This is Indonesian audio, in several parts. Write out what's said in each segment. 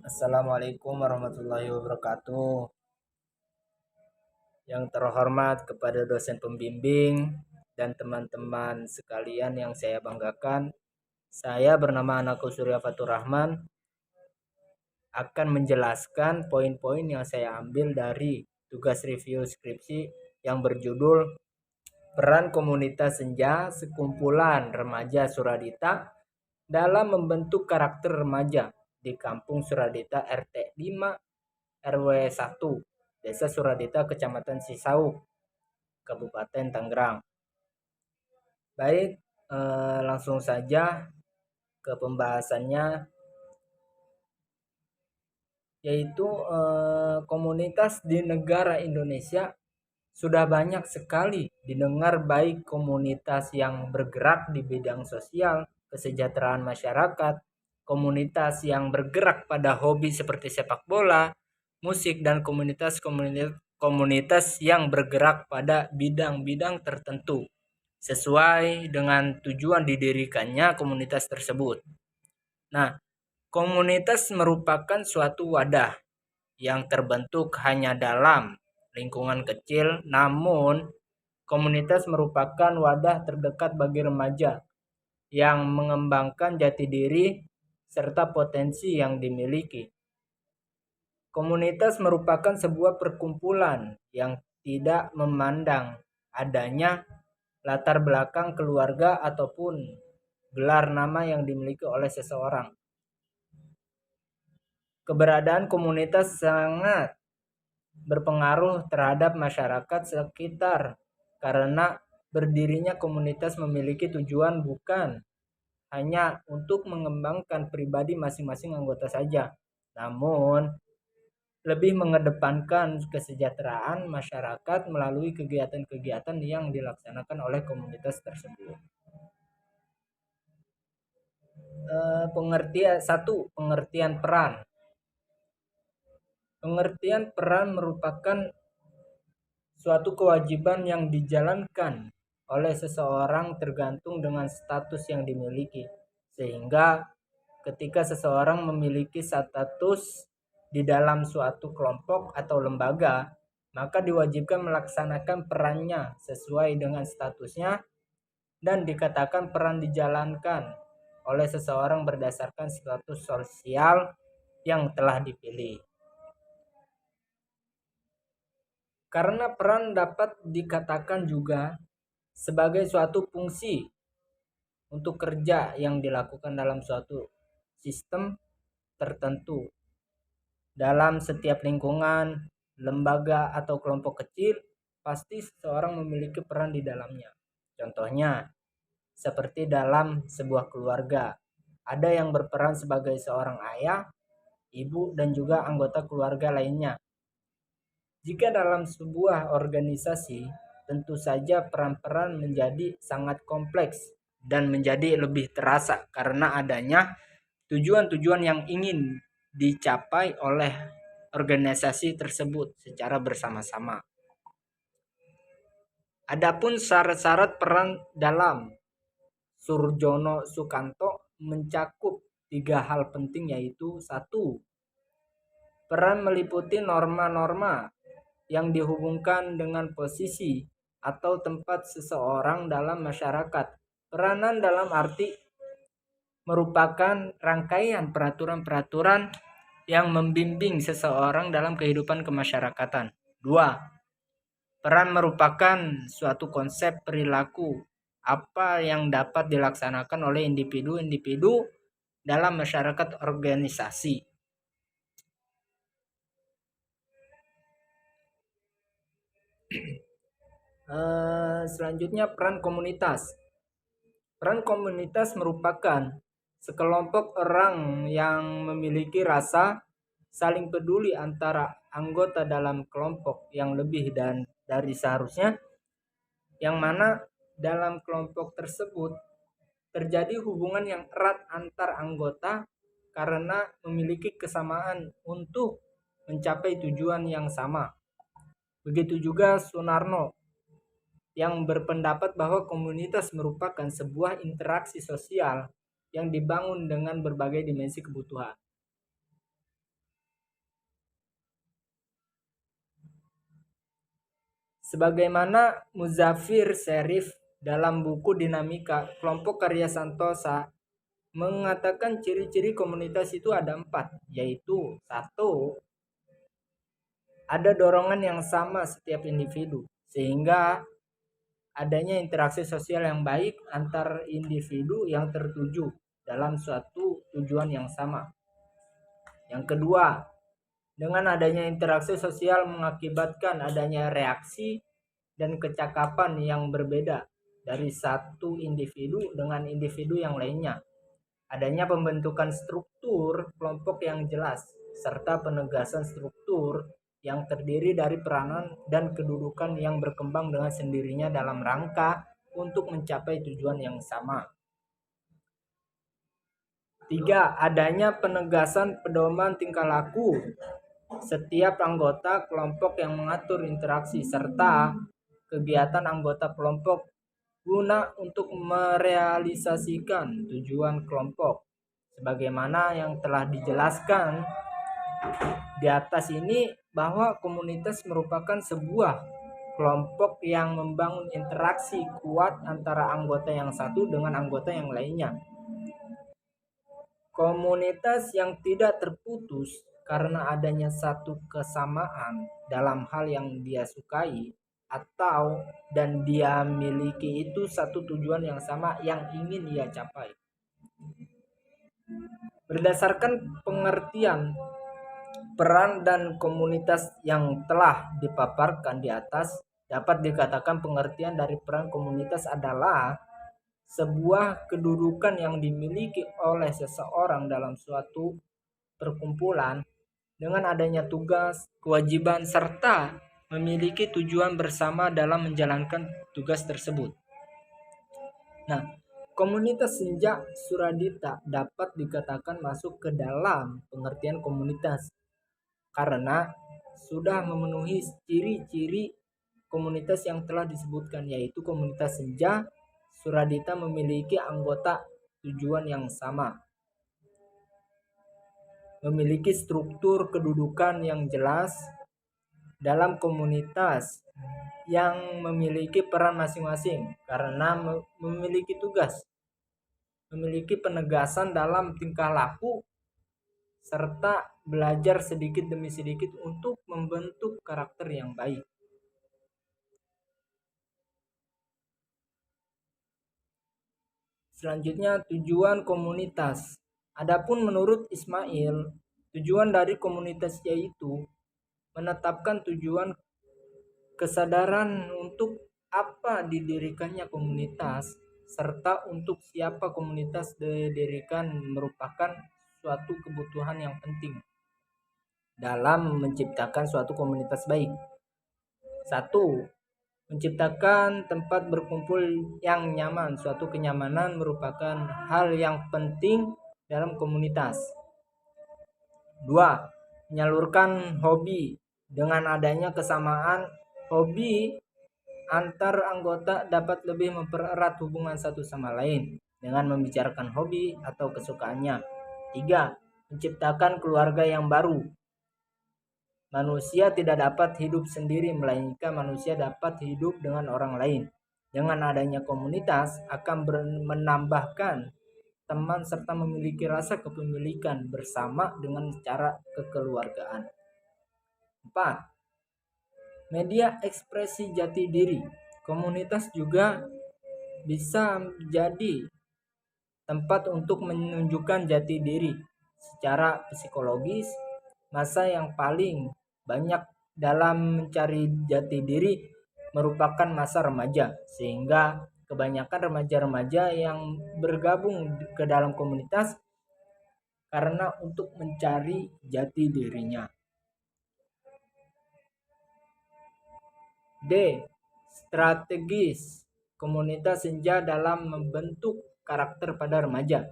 Assalamualaikum warahmatullahi wabarakatuh. Yang terhormat kepada dosen pembimbing dan teman-teman sekalian yang saya banggakan, saya bernama Anako Surya Fatur Rahman akan menjelaskan poin-poin yang saya ambil dari tugas review skripsi yang berjudul Peran Komunitas Senja Sekumpulan Remaja Suradita dalam Membentuk Karakter Remaja di Kampung Suradita RT 5 RW 1 Desa Suradita Kecamatan Cisauk Kabupaten Tangerang. Baik, langsung saja ke pembahasannya, yaitu komunitas di negara Indonesia sudah banyak sekali didengar, baik komunitas yang bergerak di bidang sosial, kesejahteraan masyarakat, komunitas yang bergerak pada hobi seperti sepak bola, musik, dan komunitas yang bergerak pada bidang-bidang tertentu sesuai dengan tujuan didirikannya komunitas tersebut. Nah, komunitas merupakan suatu wadah yang terbentuk hanya dalam lingkungan kecil, namun komunitas merupakan wadah terdekat bagi remaja yang mengembangkan jati diri serta potensi yang dimiliki. Komunitas merupakan sebuah perkumpulan yang tidak memandang adanya latar belakang keluarga ataupun gelar nama yang dimiliki oleh seseorang. Keberadaan komunitas sangat berpengaruh terhadap masyarakat sekitar karena berdirinya komunitas memiliki tujuan bukan hanya untuk mengembangkan pribadi masing-masing anggota saja, namun lebih mengedepankan kesejahteraan masyarakat melalui kegiatan-kegiatan yang dilaksanakan oleh komunitas tersebut. Pengertian peran. Pengertian peran merupakan suatu kewajiban yang dijalankan oleh seseorang tergantung dengan status yang dimiliki. Sehingga ketika seseorang memiliki status di dalam suatu kelompok atau lembaga, maka diwajibkan melaksanakan perannya sesuai dengan statusnya dan dikatakan peran dijalankan oleh seseorang berdasarkan status sosial yang telah dipilih. Karena peran dapat dikatakan juga sebagai suatu fungsi untuk kerja yang dilakukan dalam suatu sistem tertentu. Dalam setiap lingkungan, lembaga, atau kelompok kecil, pasti seseorang memiliki peran di dalamnya. Contohnya, seperti dalam sebuah keluarga, ada yang berperan sebagai seorang ayah, ibu, dan juga anggota keluarga lainnya. Jika dalam sebuah organisasi, tentu saja peran-peran menjadi sangat kompleks dan menjadi lebih terasa karena adanya tujuan-tujuan yang ingin dicapai oleh organisasi tersebut secara bersama-sama. Adapun syarat-syarat peran dalam Surjono Sukanto mencakup 3 hal penting, yaitu 1. Peran meliputi norma-norma yang dihubungkan dengan posisi atau tempat seseorang dalam masyarakat. Peranan dalam arti merupakan rangkaian peraturan-peraturan yang membimbing seseorang dalam kehidupan kemasyarakatan. 2. Peran merupakan suatu konsep perilaku apa yang dapat dilaksanakan oleh individu-individu dalam masyarakat organisasi. Selanjutnya, peran komunitas. Peran komunitas merupakan sekelompok orang yang memiliki rasa saling peduli antara anggota dalam kelompok yang lebih dan dari seharusnya, yang mana dalam kelompok tersebut terjadi hubungan yang erat antar anggota karena memiliki kesamaan untuk mencapai tujuan yang sama. Begitu juga Sunarno yang berpendapat bahwa komunitas merupakan sebuah interaksi sosial yang dibangun dengan berbagai dimensi kebutuhan. Sebagaimana Muzafir Sherif dalam buku Dinamika Kelompok Karya Santosa mengatakan ciri-ciri komunitas itu ada 4, yaitu 1. Ada dorongan yang sama setiap individu, sehingga adanya interaksi sosial yang baik antar individu yang tertuju dalam suatu tujuan yang sama. Yang kedua, dengan adanya interaksi sosial mengakibatkan adanya reaksi dan kecakapan yang berbeda dari satu individu dengan individu yang lainnya. Adanya pembentukan struktur kelompok yang jelas, serta penegasan struktur yang terdiri dari peranan dan kedudukan yang berkembang dengan sendirinya dalam rangka untuk mencapai tujuan yang sama. 3. Adanya penegasan pedoman tingkah laku setiap anggota kelompok yang mengatur interaksi serta kegiatan anggota kelompok guna untuk merealisasikan tujuan kelompok. Sebagaimana yang telah dijelaskan di atas ini, bahwa komunitas merupakan sebuah kelompok yang membangun interaksi kuat antara anggota yang satu dengan anggota yang lainnya. Komunitas yang tidak terputus karena adanya satu kesamaan dalam hal yang dia sukai atau dan dia miliki itu satu tujuan yang sama yang ingin ia capai. Berdasarkan pengertian peran dan komunitas yang telah dipaparkan di atas, dapat dikatakan pengertian dari peran komunitas adalah sebuah kedudukan yang dimiliki oleh seseorang dalam suatu perkumpulan dengan adanya tugas, kewajiban, serta memiliki tujuan bersama dalam menjalankan tugas tersebut. Nah, komunitas Senja Suradita dapat dikatakan masuk ke dalam pengertian komunitas karena sudah memenuhi ciri-ciri komunitas yang telah disebutkan, yaitu komunitas Senja Suradita memiliki anggota tujuan yang sama, memiliki struktur kedudukan yang jelas dalam komunitas yang memiliki peran masing-masing karena memiliki tugas, memiliki penegasan dalam tingkah laku, serta belajar sedikit demi sedikit untuk membentuk karakter yang baik. Selanjutnya, tujuan komunitas. Adapun menurut Ismail, tujuan dari komunitas yaitu menetapkan tujuan, kesadaran untuk apa didirikannya komunitas, serta untuk siapa komunitas didirikan merupakan suatu kebutuhan yang penting dalam menciptakan suatu komunitas baik. 1. Menciptakan tempat berkumpul yang nyaman. Suatu kenyamanan merupakan hal yang penting dalam komunitas. 2. Menyalurkan hobi. Dengan adanya kesamaan hobi antar anggota dapat lebih mempererat hubungan satu sama lain dengan membicarakan hobi atau kesukaannya. 3. Menciptakan keluarga yang baru. Manusia tidak dapat hidup sendiri, melainkan manusia dapat hidup dengan orang lain. Dengan adanya komunitas akan menambahkan teman serta memiliki rasa kepemilikan bersama dengan cara kekeluargaan. 4. Media ekspresi jati diri. Komunitas juga bisa menjadi tempat untuk menunjukkan jati diri secara psikologis. Masa yang paling banyak dalam mencari jati diri merupakan masa remaja, sehingga kebanyakan remaja-remaja yang bergabung ke dalam komunitas karena untuk mencari jati dirinya. D. Strategis komunitas Senja dalam membentuk karakter pada remaja.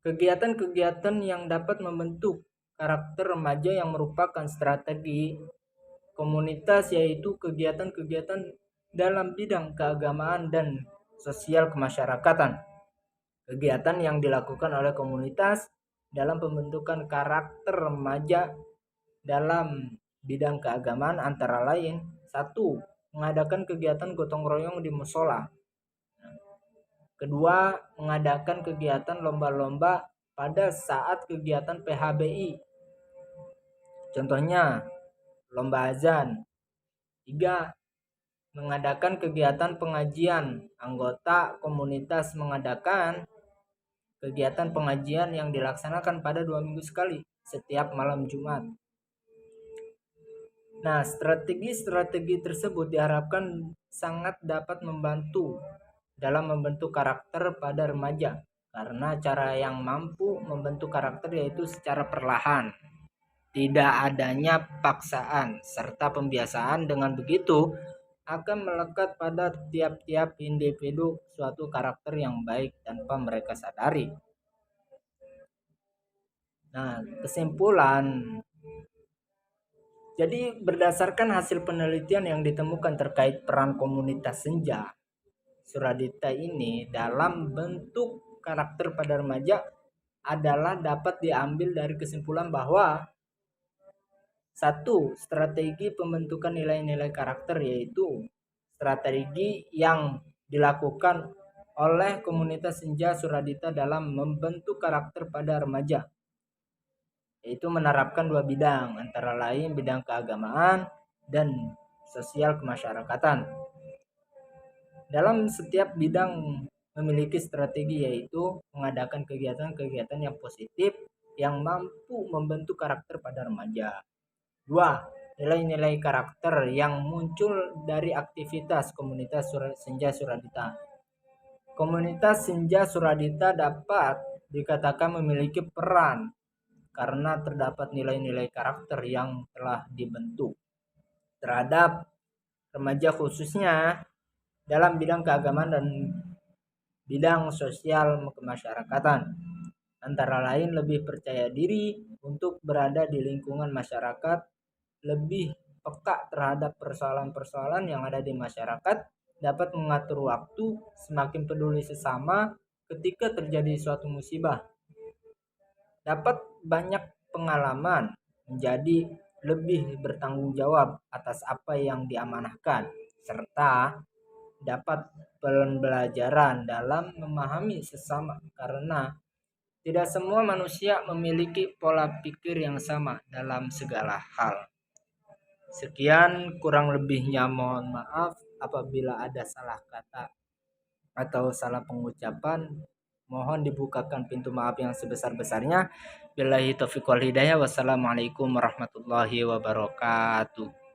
Kegiatan-kegiatan yang dapat membentuk karakter remaja yang merupakan strategi komunitas yaitu kegiatan-kegiatan dalam bidang keagamaan dan sosial kemasyarakatan. Kegiatan yang dilakukan oleh komunitas dalam pembentukan karakter remaja dalam bidang keagamaan antara lain: 1. Mengadakan kegiatan gotong royong di musola. Kedua, mengadakan kegiatan lomba-lomba pada saat kegiatan PHBI. Contohnya, lomba azan. 3. Mengadakan kegiatan pengajian. Anggota komunitas mengadakan kegiatan pengajian yang dilaksanakan pada 2 minggu sekali, setiap malam Jumat. Nah, strategi-strategi tersebut diharapkan sangat dapat membantu dalam membentuk karakter pada remaja, karena cara yang mampu membentuk karakter yaitu secara perlahan, tidak adanya paksaan, serta pembiasaan. Dengan begitu akan melekat pada tiap-tiap individu suatu karakter yang baik tanpa mereka sadari. Nah, kesimpulan. Jadi berdasarkan hasil penelitian yang ditemukan terkait peran komunitas senja Suradita ini dalam bentuk karakter pada remaja adalah dapat diambil dari kesimpulan bahwa 1. Strategi pembentukan nilai-nilai karakter, yaitu strategi yang dilakukan oleh komunitas senja Suradita dalam membentuk karakter pada remaja, yaitu menerapkan 2 bidang, antara lain bidang keagamaan dan sosial kemasyarakatan. Dalam setiap bidang memiliki strategi, yaitu mengadakan kegiatan-kegiatan yang positif yang mampu membentuk karakter pada remaja. 2. Nilai-nilai karakter yang muncul dari aktivitas komunitas senja Suradita. Komunitas senja Suradita dapat dikatakan memiliki peran karena terdapat nilai-nilai karakter yang telah dibentuk terhadap remaja, khususnya dalam bidang keagamaan dan bidang sosial kemasyarakatan. Antara lain lebih percaya diri untuk berada di lingkungan masyarakat, lebih peka terhadap persoalan-persoalan yang ada di masyarakat, dapat mengatur waktu, semakin peduli sesama ketika terjadi suatu musibah, dapat banyak pengalaman, menjadi lebih bertanggung jawab atas apa yang diamanahkan, serta dapat pembelajaran dalam memahami sesama, karena tidak semua manusia memiliki pola pikir yang sama dalam segala hal. Sekian, kurang lebihnya mohon maaf apabila ada salah kata atau salah pengucapan. Mohon dibukakan pintu maaf yang sebesar-besarnya. Billahi taufiq wal hidayah. Wassalamualaikum warahmatullahi wabarakatuh.